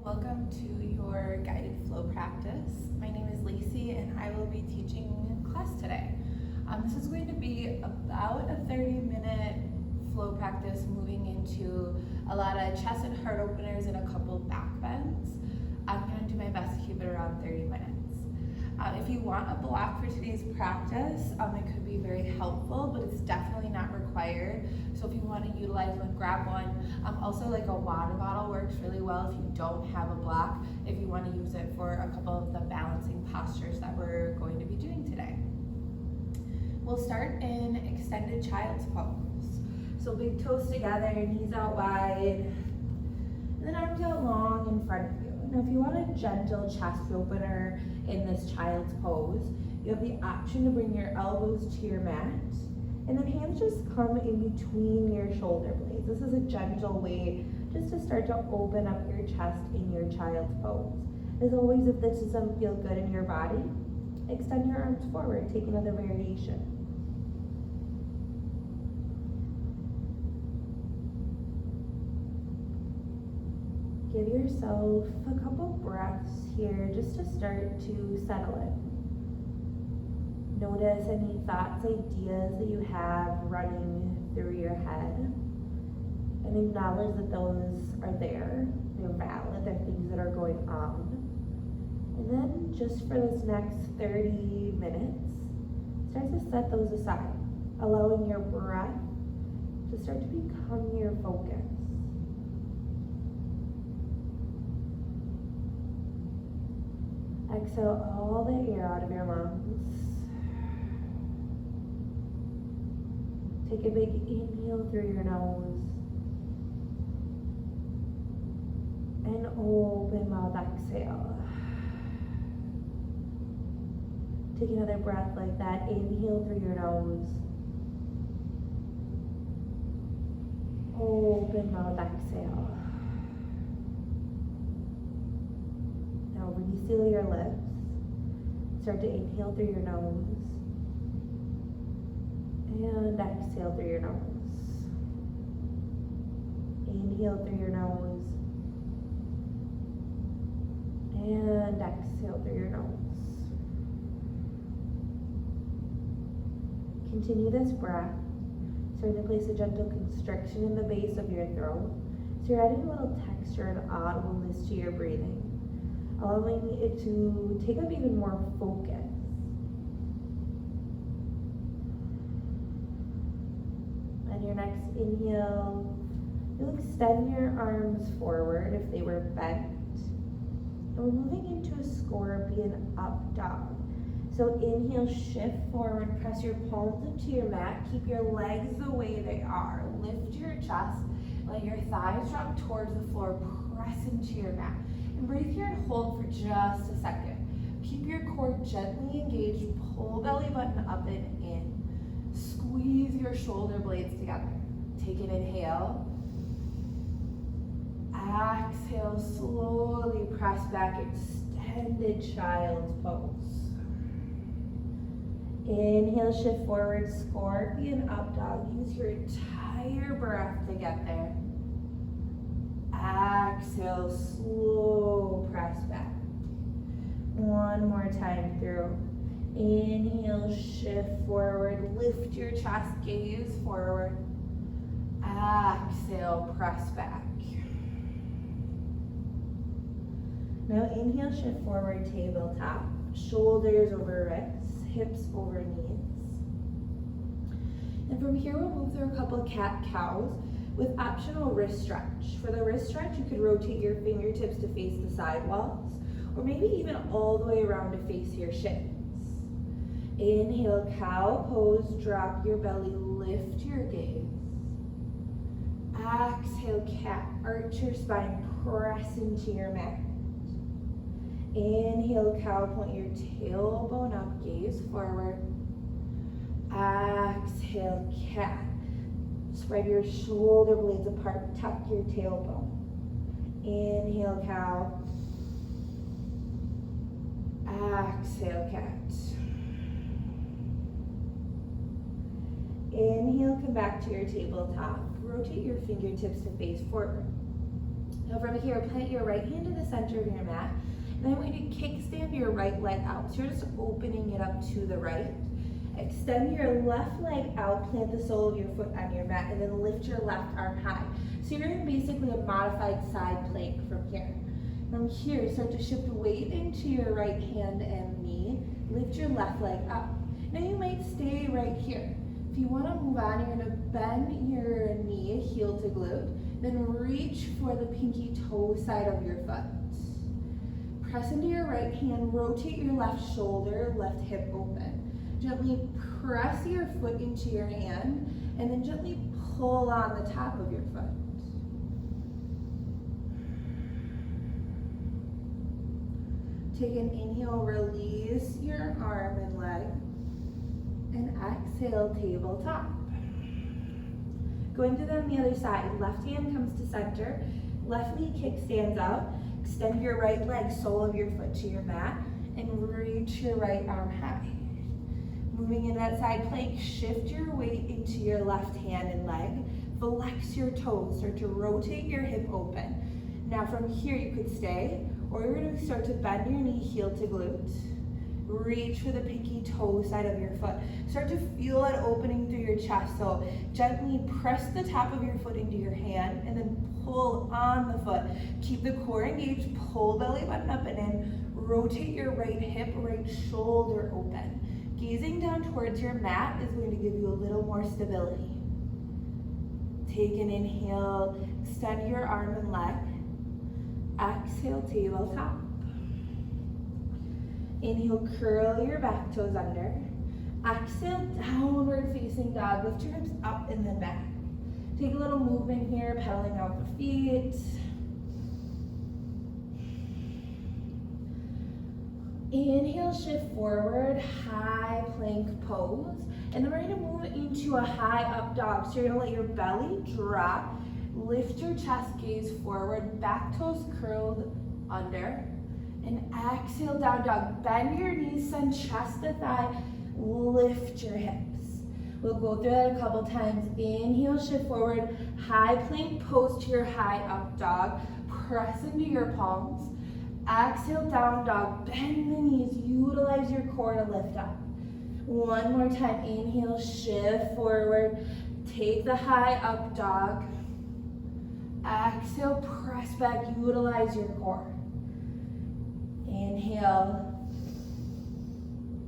Welcome to your guided flow practice. My name is Lacey and I will be teaching class today. This is going to be about a 30-minute flow practice moving into a lot of chest and heart openers and a couple back bends. I'm going to do my best to keep it around 30 minutes. If you want a block for today's practice, it could be very helpful, but it's definitely not required. So if you want to utilize one, grab one. Also, like a water bottle works really well if you don't have a block, if you want to use it for a couple of the balancing postures that we're going to be doing today. We'll start in extended child's pose. So big toes together, knees out wide, and then arms out long in front of you. Now if you want a gentle chest opener in this child's pose, you have the option to bring your elbows to your mat, and then hands just come in between your shoulder blades. This is a gentle way just to start to open up your chest in your child's pose. As always, if this doesn't feel good in your body, extend your arms forward, take another variation. Give yourself a couple breaths here just to start to settle in. Notice any thoughts, ideas that you have running through your head, and acknowledge that those are there, they're valid, they're things that are going on. And then just for this next 30 minutes, start to set those aside, allowing your breath to start to become your focus. Exhale all the air out of your lungs. Take a big inhale through your nose. And open mouth, exhale. Take another breath like that. Inhale through your nose. Open mouth, exhale. Now reseal your lips. Start to inhale through your nose. And exhale through your nose. Inhale through your nose. And exhale through your nose. Continue this breath. Start to place a gentle constriction in the base of your throat. So you're adding a little texture and audibleness to your breathing, allowing it to take up even more focus. On your next inhale, you'll extend your arms forward if they were bent. And we're moving into a scorpion up dog. So inhale, shift forward, press your palms into your mat, keep your legs the way they are. Lift your chest, let your thighs drop towards the floor, press into your mat. And breathe here and hold for just a second. Keep your core gently engaged, pull belly button up and in. Squeeze your shoulder blades together. Take an inhale. Exhale, slowly press back, extended child's pose. Inhale, shift forward, scorpion up dog. Use your entire breath to get there. Exhale, slow press back. One more time through. Inhale, shift forward, lift your chest, gaze forward. Exhale, press back. Now inhale, shift forward, tabletop. Shoulders over wrists, hips over knees. And from here we'll move through a couple cat-cows with optional wrist stretch. For the wrist stretch, you could rotate your fingertips to face the sidewalls, or maybe even all the way around to face your shins. Inhale, cow pose, drop your belly, lift your gaze. Exhale, cat, arch your spine, press into your mat. Inhale, cow, point your tailbone up, gaze forward. Exhale, cat. Spread your shoulder blades apart, tuck your tailbone. Inhale, cow. Exhale, cat. Inhale, come back to your tabletop. Rotate your fingertips to face forward. Now from here, plant your right hand in the center of your mat. Then I'm going to kickstand your right leg out. So you're just opening it up to the right. Extend your left leg out, plant the sole of your foot on your mat, and then lift your left arm high. So you're in basically a modified side plank from here. From here, start to shift weight into your right hand and knee. Lift your left leg up. Now you might stay right here. If you want to move on, you're going to bend your knee, heel to glute, then reach for the pinky toe side of your foot. Press into your right hand, rotate your left shoulder, left hip open. Gently press your foot into your hand, and then gently pull on the top of your foot. Take an inhale, release your arm and leg, and exhale, tabletop. Going to the other side, left hand comes to center, left knee kickstands out, extend your right leg, sole of your foot to your mat, and reach your right arm high. Moving in that side plank, shift your weight into your left hand and leg, flex your toes, start to rotate your hip open. Now from here you could stay, or you're going to start to bend your knee, heel to glute. Reach for the pinky toe side of your foot. Start to feel it opening through your chest. So gently press the top of your foot into your hand and then pull on the foot. Keep the core engaged, pull belly button up and in. Rotate your right hip, right shoulder open. Gazing down towards your mat is going to give you a little more stability. Take an inhale, extend your arm and leg. Exhale, tabletop. Inhale, curl your back toes under. Exhale, downward facing dog. Lift your hips up and then back. Take a little movement here, pedaling out the feet. Inhale, shift forward, high plank pose. And then we're going to move into a high up dog. So you're going to let your belly drop. Lift your chest, gaze forward, back toes curled under. And exhale, down dog. Bend your knees, send chest to thigh, lift your hips. We'll go through that a couple times. Inhale, shift forward, high plank pose to your high up dog. Press into your palms. Exhale, down dog. Bend the knees, utilize your core to lift up. One more time. Inhale, shift forward, take the high up dog. Exhale, press back, utilize your core. Inhale,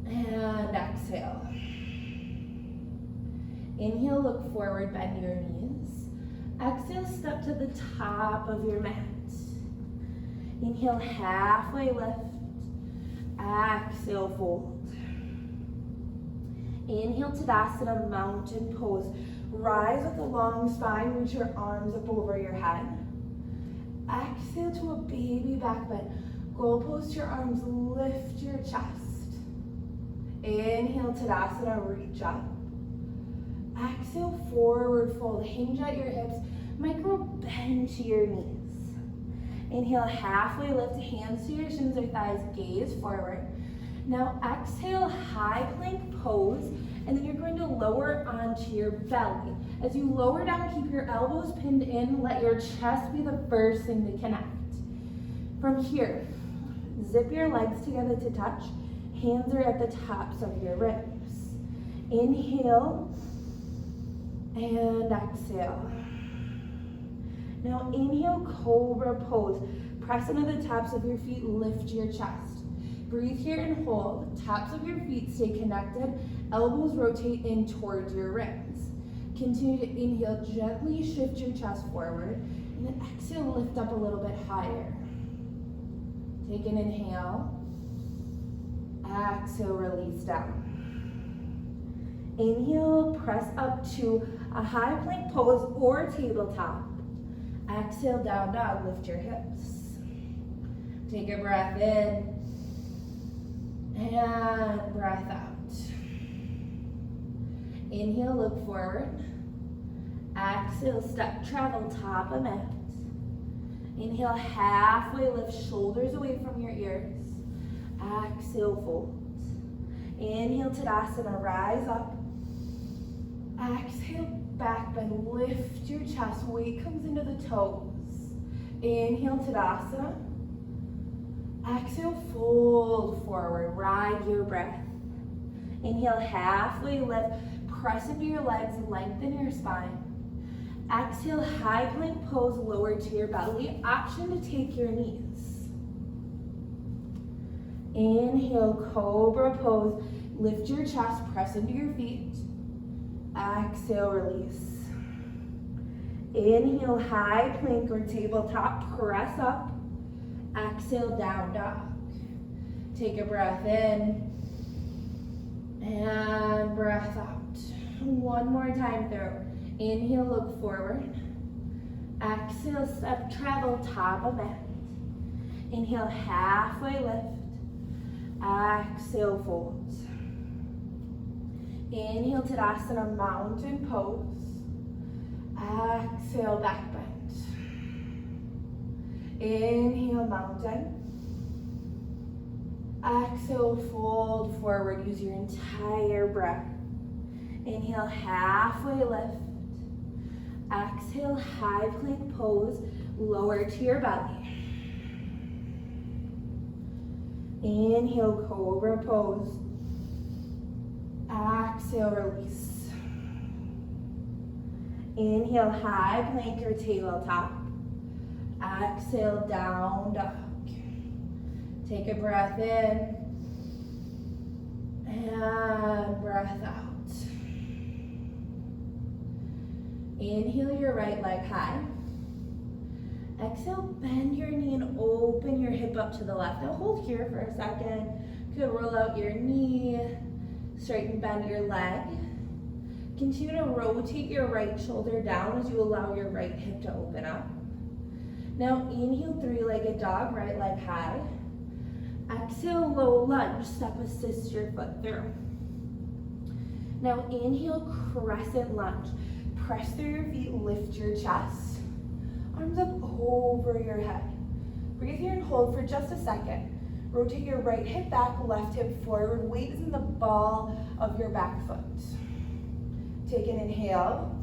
and exhale. Inhale, look forward, bend your knees. Exhale, step to the top of your mat. Inhale, halfway lift. Exhale, fold. Inhale, Tadasana, mountain pose. Rise with a long spine, reach your arms up over your head. Exhale to a baby back bend. Goal post your arms, lift your chest. Inhale, Tadasana, reach up. Exhale, forward fold, hinge at your hips, micro bend to your knees. Inhale, halfway lift, hands to your shins or thighs, gaze forward. Now exhale, high plank pose, and then you're going to lower onto your belly. As you lower down, keep your elbows pinned in, let your chest be the first thing to connect. From here, zip your legs together to touch. Hands are at the tops of your ribs. Inhale and exhale. Now inhale, cobra pose. Press into the tops of your feet, lift your chest. Breathe here and hold. Tops of your feet stay connected. Elbows rotate in towards your ribs. Continue to inhale, gently shift your chest forward. And then exhale, lift up a little bit higher. Take an inhale. Exhale, release down. Inhale, press up to a high plank pose or tabletop. Exhale, down dog, lift your hips. Take a breath in. And breath out. Inhale, look forward. Exhale, step, travel, top of mat. Inhale, halfway lift, shoulders away from your ears. Exhale, fold. Inhale, Tadasana, rise up. Exhale, back bend, lift your chest, weight comes into the toes. Inhale, Tadasana. Exhale, fold forward, ride your breath. Inhale, halfway lift, press into your legs, lengthen your spine. Exhale, high plank pose, lower to your belly. Option to take your knees. Inhale, cobra pose. Lift your chest, press into your feet. Exhale, release. Inhale, high plank or tabletop, press up. Exhale, down dog. Take a breath in and breath out. One more time through. Inhale, look forward. Exhale, step, travel, top of mat. Inhale, halfway lift. Exhale, fold. Inhale, Tadasana, mountain pose. Exhale, back bend. Inhale, mountain. Exhale, fold forward. Use your entire breath. Inhale, halfway lift. Exhale, high plank pose, lower to your belly. Inhale, cobra pose. Exhale, release. Inhale, high plank or tabletop. Exhale, down dog. Take a breath in and breath out. Inhale your right leg high. Exhale, bend your knee and open your hip up to the left. Now hold here for a second. You could roll out your knee, straighten, bend your leg. Continue to rotate your right shoulder down as you allow your right hip to open up. Now inhale, three-legged dog, right leg high. Exhale, low lunge, step assist your foot through. Now inhale, crescent lunge. Press through your feet, lift your chest. Arms up over your head. Breathe here and hold for just a second. Rotate your right hip back, left hip forward. Weight is in the ball of your back foot. Take an inhale.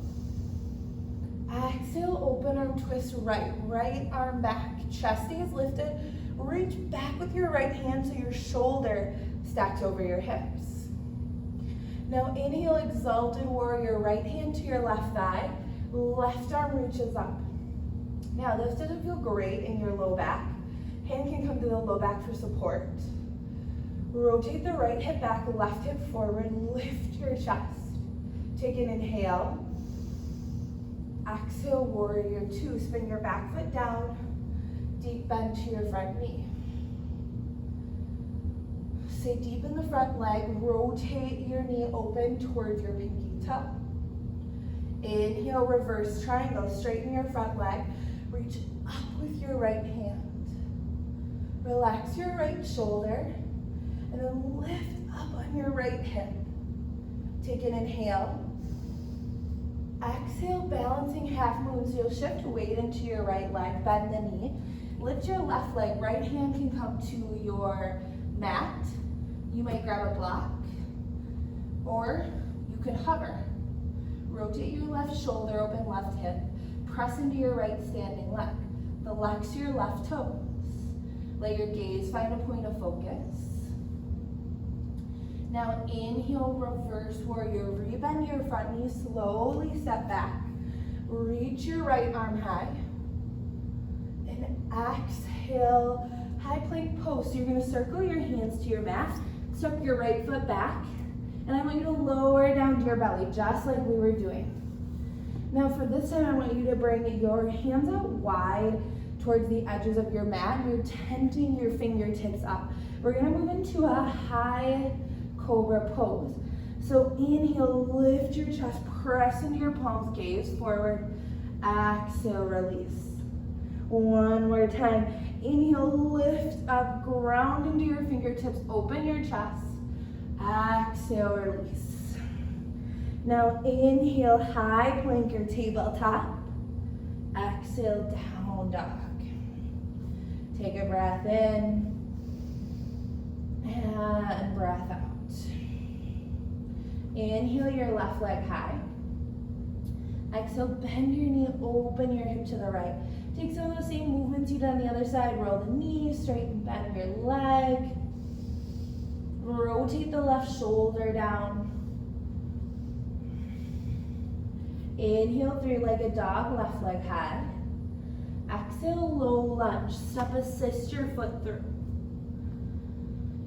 Exhale, open arm twist right. Right arm back. Chest stays lifted. Reach back with your right hand so your shoulder stacks over your hips. Now inhale, exalted warrior, right hand to your left thigh, left arm reaches up. Now this doesn't feel great in your low back. Hand can come to the low back for support. Rotate the right hip back, left hip forward, lift your chest. Take an inhale. Exhale, warrior two, spin your back foot down, deep bend to your front knee. Stay deep in the front leg, rotate your knee open towards your pinky toe. Inhale, reverse triangle, straighten your front leg, reach up with your right hand. Relax your right shoulder, and then lift up on your right hip. Take an inhale. Exhale, balancing half moon, so you'll shift weight into your right leg, bend the knee. Lift your left leg, right hand can come to your mat. You might grab a block, or you can hover. Rotate your left shoulder, open left hip. Press into your right standing leg. Flex your left toes. Let your gaze find a point of focus. Now inhale, reverse warrior. Rebend your front knee, slowly step back. Reach your right arm high. And exhale, high plank pose. So you're gonna circle your hands to your mat. Step your right foot back, and I want you to lower down to your belly, just like we were doing. Now for this time, I want you to bring your hands out wide towards the edges of your mat, and you're tenting your fingertips up. We're gonna move into a high cobra pose. So inhale, lift your chest, press into your palms, gaze forward, exhale, release. One more time. Inhale, lift up, ground into your fingertips, open your chest. Exhale, release. Now inhale, high plank or tabletop. Exhale, down dog. Take a breath in and breath out. Inhale your left leg high. Exhale, bend your knee, open your hip to the right. Take some of those same movements you did on the other side. Roll the knee, straighten, bend your leg. Rotate the left shoulder down. Inhale, three-legged dog, left leg high. Exhale, low lunge. Step assist your foot through.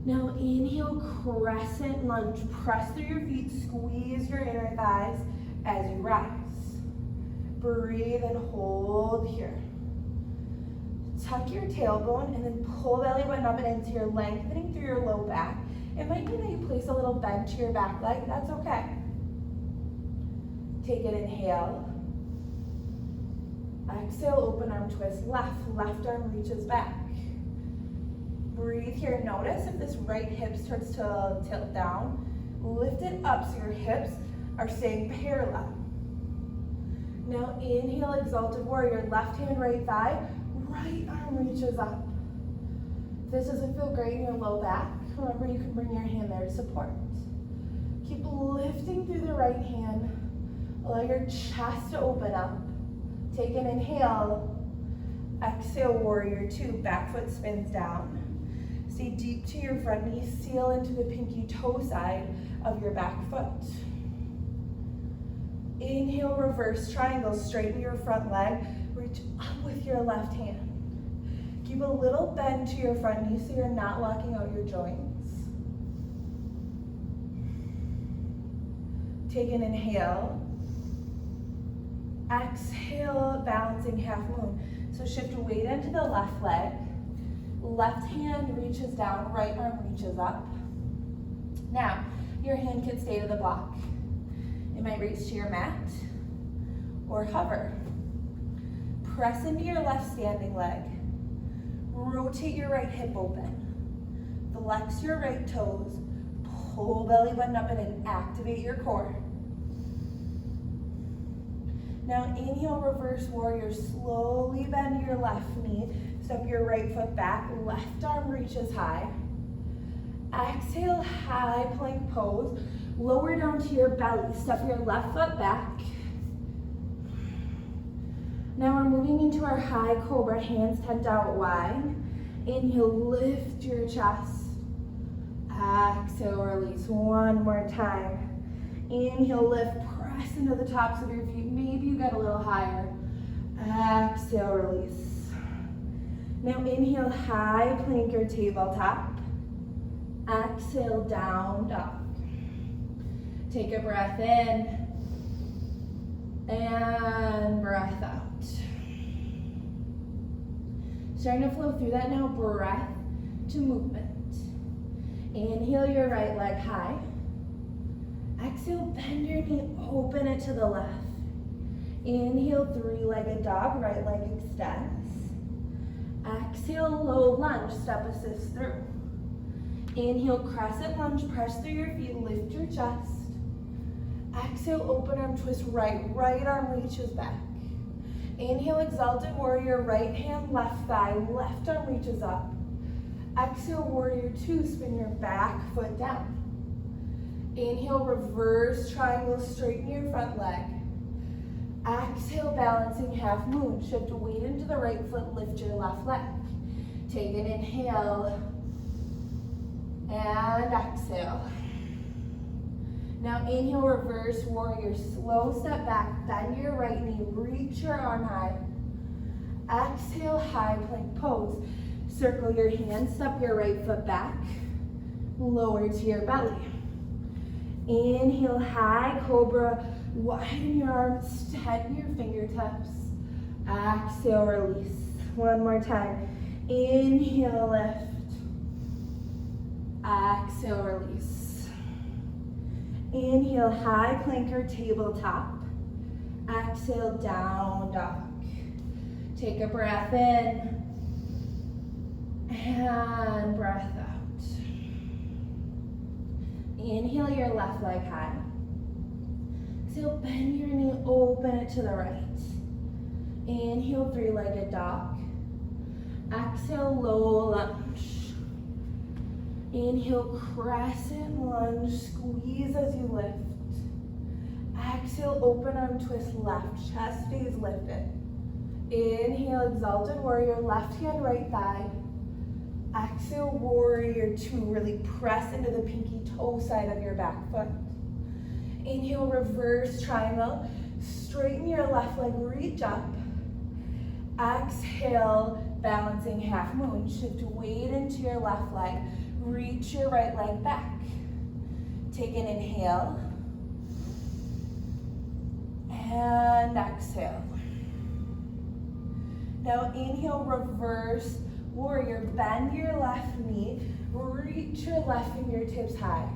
Now inhale, crescent lunge. Press through your feet, squeeze your inner thighs as you rise. Breathe and hold here. Tuck your tailbone and then pull belly button up and into your lengthening through your low back. It might mean that you place a little bend to your back leg. That's okay. Take an inhale. Exhale, open arm twist left. Left arm reaches back. Breathe here. Notice if this right hip starts to tilt down. Lift it up so your hips are staying parallel. Now inhale, exalted warrior. Left hand, right thigh. Right arm reaches up. If this doesn't feel great in your low back, remember you can bring your hand there to support. Keep lifting through the right hand. Allow your chest to open up. Take an inhale. Exhale, warrior two. Back foot spins down. Stay deep to your front knee. Seal into the pinky toe side of your back foot. Inhale, reverse triangle. Straighten your front leg. Reach up with your left hand. Keep a little bend to your front knee so you're not locking out your joints. Take an inhale. Exhale, balancing half moon. So shift weight into the left leg. Left hand reaches down, right arm reaches up. Now, your hand can stay to the block. It might reach to your mat or hover. Press into your left standing leg. Rotate your right hip open. Flex your right toes. Pull belly button up and activate your core. Now inhale, reverse warrior. Slowly bend your left knee. Step your right foot back. Left arm reaches high. Exhale, high plank pose. Lower down to your belly. Step your left foot back. Now we're moving into our high cobra. Hands tend out wide. Inhale, lift your chest. Exhale, release. One more time. Inhale, lift. Press into the tops of your feet. Maybe you get a little higher. Exhale, release. Now inhale, high plank or tabletop. Exhale, down dog. Take a breath in and breath out. Starting to flow through that now, breath to movement. Inhale your right leg high. Exhale, bend your knee, open it to the left. Inhale, three-legged dog, right leg extends. Exhale, low lunge, step assist through. Inhale, crescent lunge, press through your feet, lift your chest. Exhale, open arm twist right, right arm reaches back. Inhale, exalted warrior, right hand, left thigh, left arm reaches up. Exhale, warrior two, spin your back foot down. Inhale, reverse triangle, straighten your front leg. Exhale, balancing half moon. Shift weight into the right foot, lift your left leg. Take an inhale and exhale. Now inhale, reverse warrior, slow step back, bend your right knee, reach your arm high. Exhale, high plank pose. Circle your hands, step your right foot back, lower to your belly. Inhale, high cobra, widen your arms, extend your fingertips. Exhale, release. One more time. Inhale, lift. Exhale, release. Inhale, high plank or tabletop. Exhale, down dog. Take a breath in and breath out. Inhale your left leg high. Exhale, bend your knee, open it to the right. Inhale, three-legged dog. Exhale, low lunge. Inhale, crescent lunge, squeeze as you lift. Exhale, open arm twist left, chest stays lifted. Inhale, exalted warrior, left hand, right thigh. Exhale, warrior two, really press into the pinky toe side of your back foot. Inhale, reverse triangle, straighten your left leg, reach up. Exhale, balancing half moon, shift weight into your left leg, reach your right leg back. Take an inhale, and exhale. Now inhale, reverse warrior, bend your left knee, reach your left fingertips high.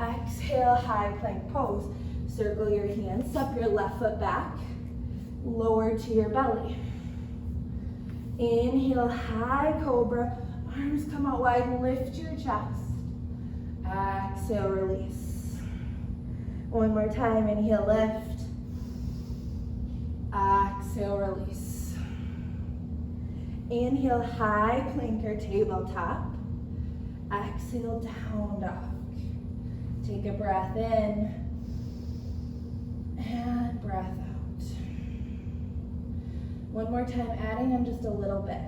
Exhale, high plank pose. Circle your hands, step your left foot back, lower to your belly. Inhale, high cobra, arms come out wide, lift your chest. Exhale, release. One more time, inhale, lift. Exhale, release. Inhale, high plank or tabletop. Exhale, down dog. Take a breath in and breath out. One more time, adding in just a little bit.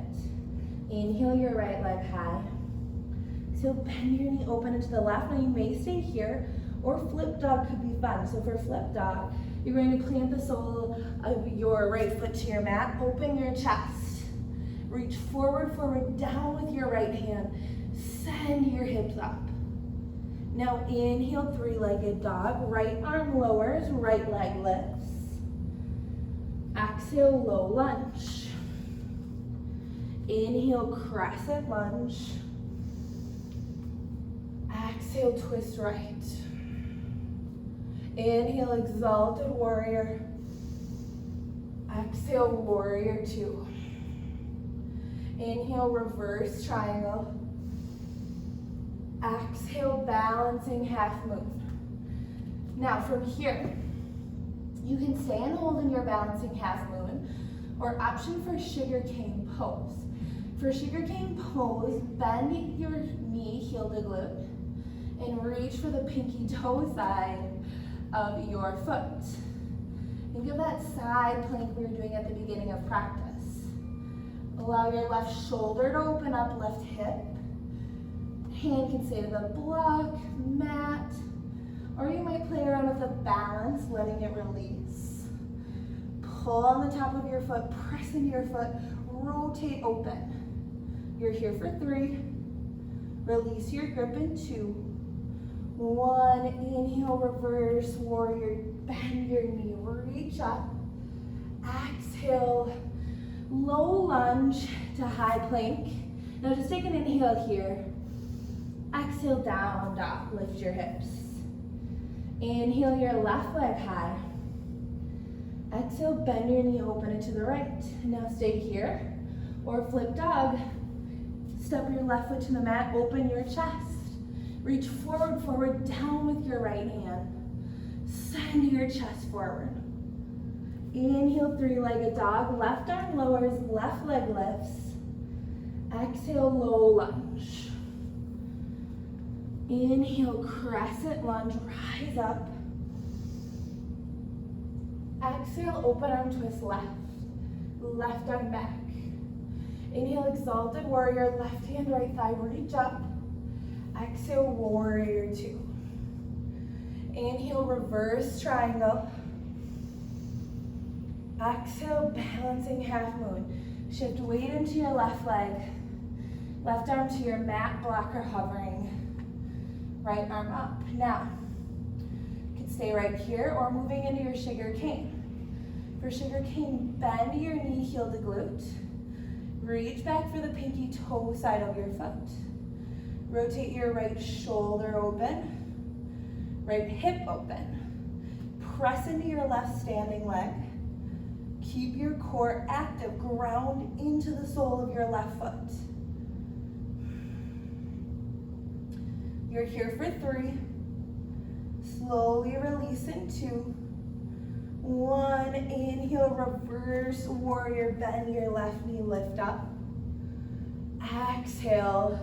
Inhale your right leg high. So bend your knee open into the left. Now you may stay here, or flip dog could be fun. So for flip dog, you're going to plant the sole of your right foot to your mat, open your chest. Reach forward, down with your right hand. Send your hips up. Now inhale, three-legged dog. Right arm lowers, right leg lifts. Exhale, low lunge. Inhale, crescent lunge. Exhale, twist right. Inhale, exalted warrior. Exhale, warrior two. Inhale, reverse triangle. Exhale, balancing half moon. Now from here, you can stay and hold in your balancing half moon, or option for sugar cane pose. For sugar cane pose, bend your knee, heel to glute, and reach for the pinky toe side of your foot. Think of that side plank we were doing at the beginning of practice. Allow your left shoulder to open up, left hip. Hand can stay to the block, mat, or you might play around with the balance, letting it release. Pull on the top of your foot, press into your foot, rotate open. You're here for 3. Release your grip in 2. 1, inhale, reverse warrior, bend your knee, reach up. Exhale, low lunge to high plank. Now just take an inhale here. Exhale, down dog, lift your hips. Inhale your left leg high. Exhale, bend your knee, open it to the right. Now stay here, or flip dog. Step your left foot to the mat, open your chest. Reach forward, down with your right hand. Send your chest forward. Inhale, three-legged dog. Left arm lowers, left leg lifts. Exhale, low lunge. Inhale, crescent lunge, rise up. Exhale, open arm twist left. Left arm back. Inhale, exalted warrior, left hand, right thigh, reach up. Exhale, warrior two. Inhale, reverse triangle. Exhale, balancing half moon. Shift weight into your left leg. Left arm to your mat, blocker hovering. Right arm up. Now, you can stay right here or moving into your sugar cane. For sugar cane, bend your knee, heel to glute. Reach back for the pinky toe side of your foot. Rotate your right shoulder open, right hip open. Press into your left standing leg. Keep your core active, ground into the sole of your left foot. You're here for 3. Slowly release in 2. 1, inhale, reverse warrior, bend your left knee, lift up. Exhale,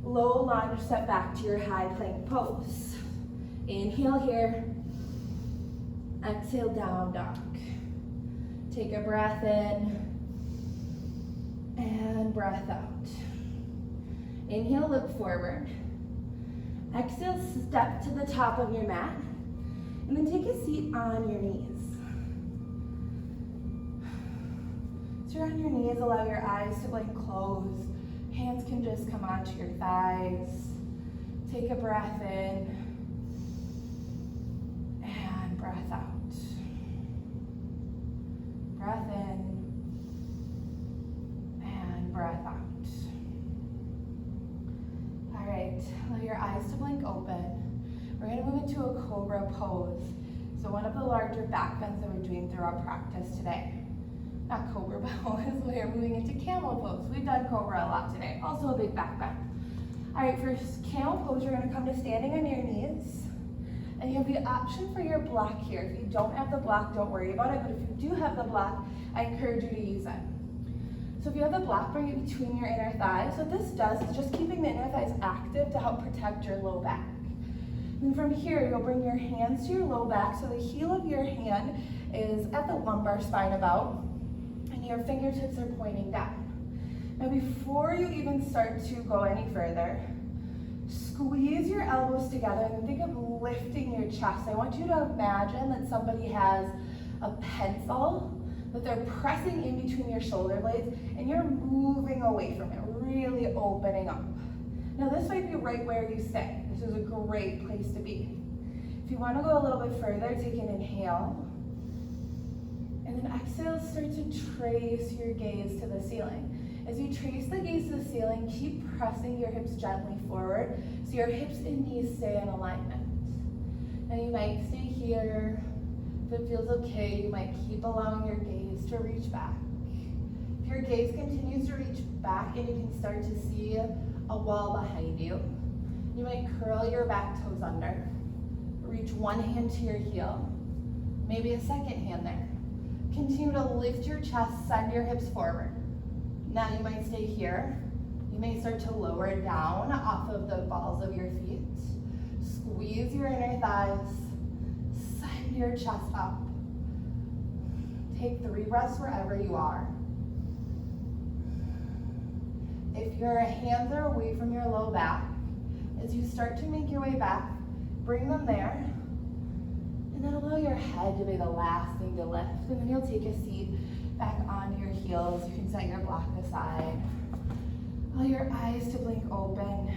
low lunge, step back to your high plank pose. Inhale here. Exhale, down dog. Take a breath in and breath out. Inhale, look forward. Exhale, step to the top of your mat, and then take a seat on your knees. So you're on your knees, allow your eyes to blink closed. Hands can just come onto your thighs. Take a breath in and breath out. Breath in and breath out. All right, allow your eyes to blink open. We're gonna move into a cobra pose. So one of the larger back bends that we're doing throughout practice today. Not cobra pose, we're moving into camel pose. We've done cobra a lot today, also a big back bend. All right, for camel pose, you're gonna come to standing on your knees, and you have the option for your block here. If you don't have the block, don't worry about it, but if you do have the block, I encourage you to use it. So if you have the block, bring it between your inner thighs. What this does is just keeping the inner thighs active to help protect your low back. And from here, you'll bring your hands to your low back, so the heel of your hand is at the lumbar spine about, and your fingertips are pointing down. Now before you even start to go any further, squeeze your elbows together and think of lifting your chest. I want you to imagine that somebody has a pencil that they're pressing in between your shoulder blades, and you're moving away from it, really opening up. Now this might be right where you stay. This is a great place to be. If you want to go a little bit further, take an inhale. And then exhale, start to trace your gaze to the ceiling. As you trace the gaze to the ceiling, keep pressing your hips gently forward so your hips and knees stay in alignment. Now you might stay here. If it feels okay, you might keep allowing your gaze to reach back. If your gaze continues to reach back and you can start to see a wall behind you, you might curl your back toes under. Reach one hand to your heel, maybe a second hand there. Continue to lift your chest, send your hips forward. Now you might stay here. You may start to lower down off of the balls of your feet. Squeeze your inner thighs, send your chest up. Take 3 breaths wherever you are. If your hands are away from your low back, as you start to make your way back, bring them there. And then allow your head to be the last thing to lift. And then you'll take a seat back on your heels. You can set your block aside. Allow your eyes to blink open.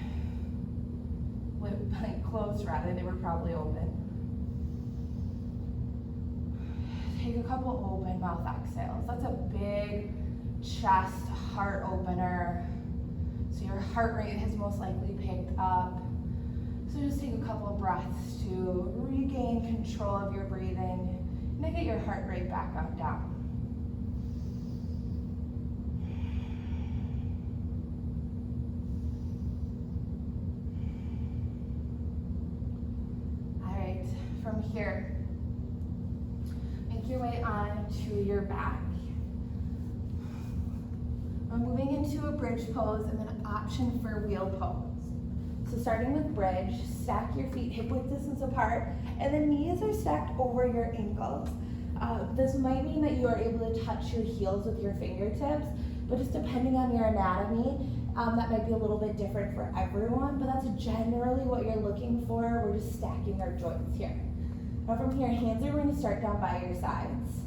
Blink closed rather, they were probably open. Take a couple open mouth exhales. That's a big chest heart opener. So your heart rate has most likely picked up. So just take a couple of breaths to regain control of your breathing and then get your heart rate back up down. All right, from here, make your way on to your back. We're moving into a bridge pose and then an option for wheel pose. So starting with bridge, stack your feet hip width distance apart, and the knees are stacked over your ankles. This might mean that you are able to touch your heels with your fingertips, but just depending on your anatomy, that might be a little bit different for everyone, but that's generally what you're looking for. We're just stacking our joints here. Now from here, hands are going to start down by your sides.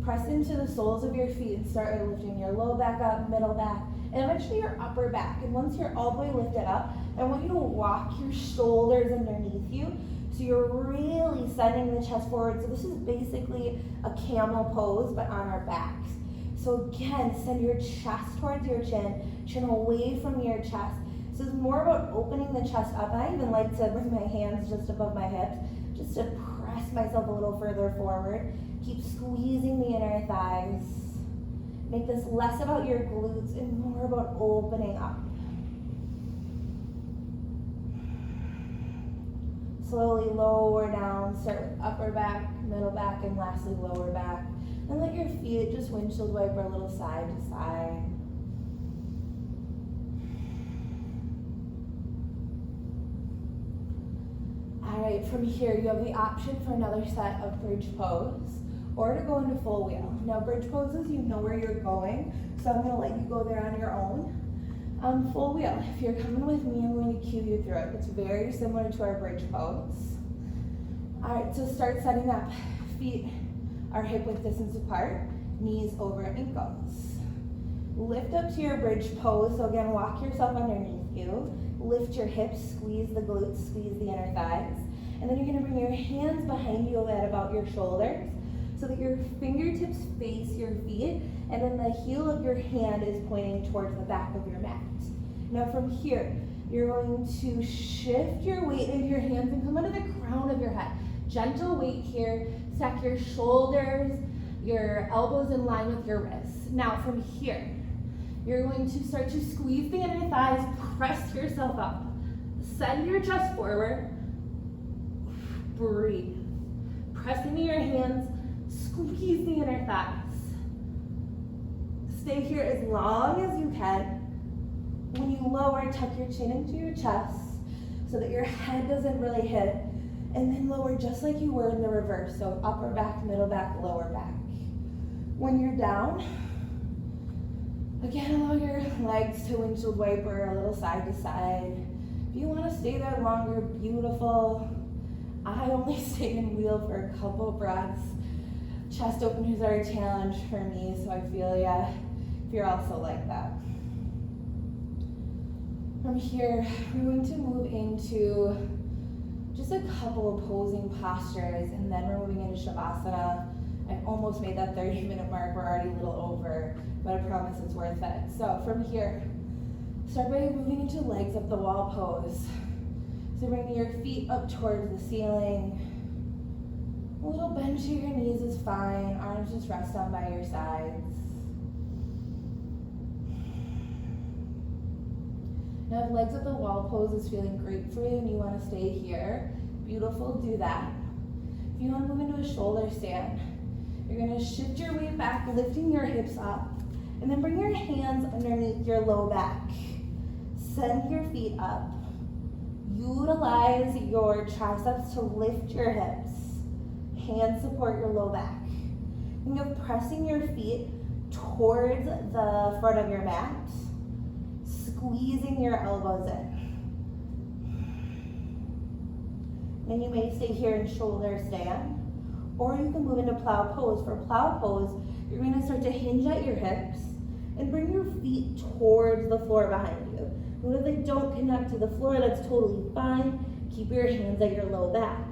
Press into the soles of your feet and start lifting your low back up, middle back, and eventually your upper back. And once you're all the way lifted up, I want you to walk your shoulders underneath you. So you're really sending the chest forward. So this is basically a camel pose, but on our backs. So again, send your chest towards your chin, chin away from your chest. So it's more about opening the chest up. And I even like to bring my hands just above my hips, just to press myself a little further forward. Keep squeezing the inner thighs. Make this less about your glutes and more about opening up. Slowly lower down, start with upper back, middle back, and lastly lower back. And let your feet just windshield wiper a little side to side. All right, from here you have the option for another set of bridge pose or to go into full wheel. Now bridge poses, you know where you're going, so I'm gonna let you go there on your own. Full wheel, if you're coming with me, I'm going to cue you through it. It's very similar to our bridge pose. All right, so start setting up. Feet are hip width distance apart, knees over ankles. Lift up to your bridge pose, so again, walk yourself underneath you. Lift your hips, squeeze the glutes, squeeze the inner thighs. And then you're gonna bring your hands behind you at about your shoulders so that your fingertips face your feet, and then the heel of your hand is pointing towards the back of your mat. Now from here, you're going to shift your weight into your hands and come under the crown of your head. Gentle weight here, stack your shoulders, your elbows in line with your wrists. Now from here, you're going to start to squeeze the inner thighs, press yourself up. Send your chest forward, breathe. Press into your hands, squeeze the inner thighs. Stay here as long as you can. When you lower, tuck your chin into your chest so that your head doesn't really hit, and then lower just like you were in the reverse, so upper back, middle back, lower back. When you're down, again, allow your legs to windshield wiper a little side to side. If you want to stay there longer, beautiful. I only stayed in wheel for a couple breaths. Chest openers are a challenge for me, so I feel ya if you're also like that. From here, we're going to move into just a couple of posing postures, and then we're moving into Shavasana. I almost made that 30-minute mark. We're already a little over, but I promise it's worth it. So from here, start by moving into legs up the wall pose. So bring your feet up towards the ceiling. A little bend to your knees is fine. Arms just rest down by your sides. Now if legs at the wall pose is feeling great for you and you want to stay here, beautiful, do that. If you want to move into a shoulder stand, you're going to shift your weight back, lifting your hips up, and then bring your hands underneath your low back. Send your feet up. Utilize your triceps to lift your hips. Hands support your low back. Think of pressing your feet towards the front of your mat, squeezing your elbows in. Then you may stay here in shoulder stand, or you can move into plow pose. For plow pose, you're going to start to hinge at your hips and bring your feet towards the floor behind you. And if they don't connect to the floor, that's totally fine. Keep your hands at your low back.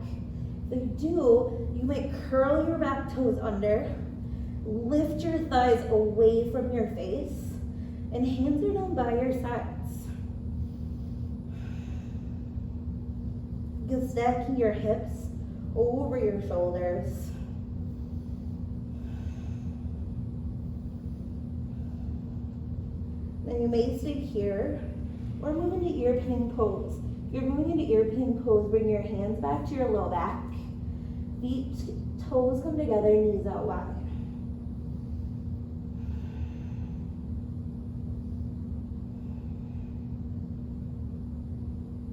If they do, you might curl your back toes under, lift your thighs away from your face, and hands are down by your sides. You're stacking your hips over your shoulders. Then you may stay here or move into ear pinning pose. If you're moving into ear pinning pose, bring your hands back to your low back. Feet, toes come together, knees out wide.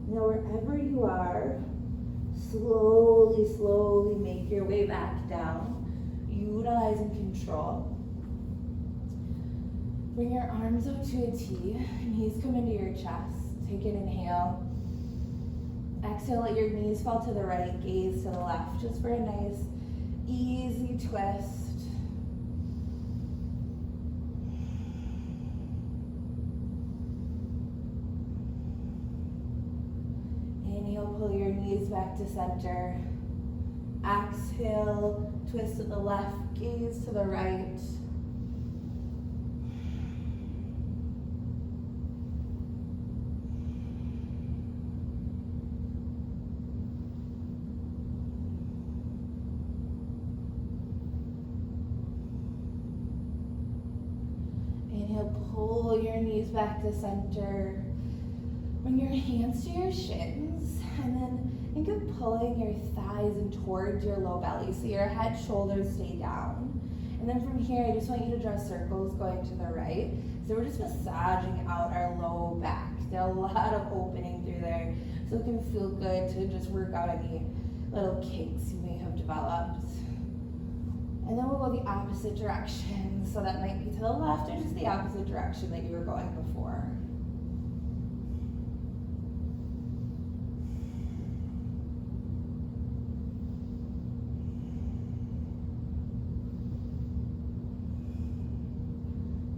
Now wherever you are, slowly, slowly make your way back down, utilizing control. Bring your arms up to a T, knees come into your chest. Take an inhale. Exhale, let your knees fall to the right, gaze to the left, just for a nice, easy twist. Inhale, pull your knees back to center. Exhale, twist to the left, gaze to the right. Inhale, pull your knees back to center. Bring your hands to your shins, and then think of pulling your thighs in towards your low belly so your head, shoulders stay down. And then from here, I just want you to draw circles going to the right. So we're just massaging out our low back. There's a lot of opening through there. So it can feel good to just work out any little kinks you may have developed. And then we'll go the opposite direction. So that might be to the left or just the opposite direction that you were going before.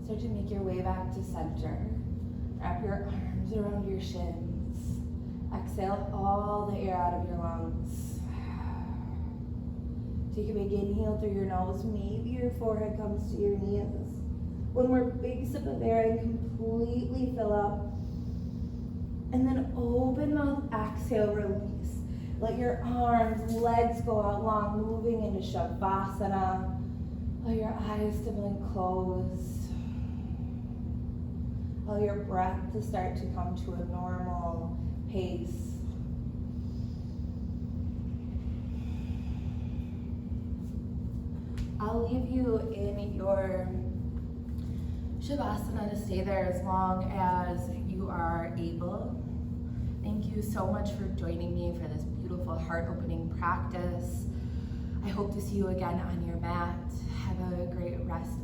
Start to make your way back to center. Wrap your arms around your shins. Exhale all the air out of your lungs. Take a big inhale through your nose. Maybe your forehead comes to your knees. One more big sip of air and completely fill up. And then open mouth, exhale, release. Let your arms, legs go out long, moving into Shavasana. Allow your eyes to blink closed. Allow your breath to start to come to a normal pace. I'll leave you in your Shavasana to stay there as long as you are able. Thank you so much for joining me for this beautiful heart-opening practice. I hope to see you again on your mat. Have a great rest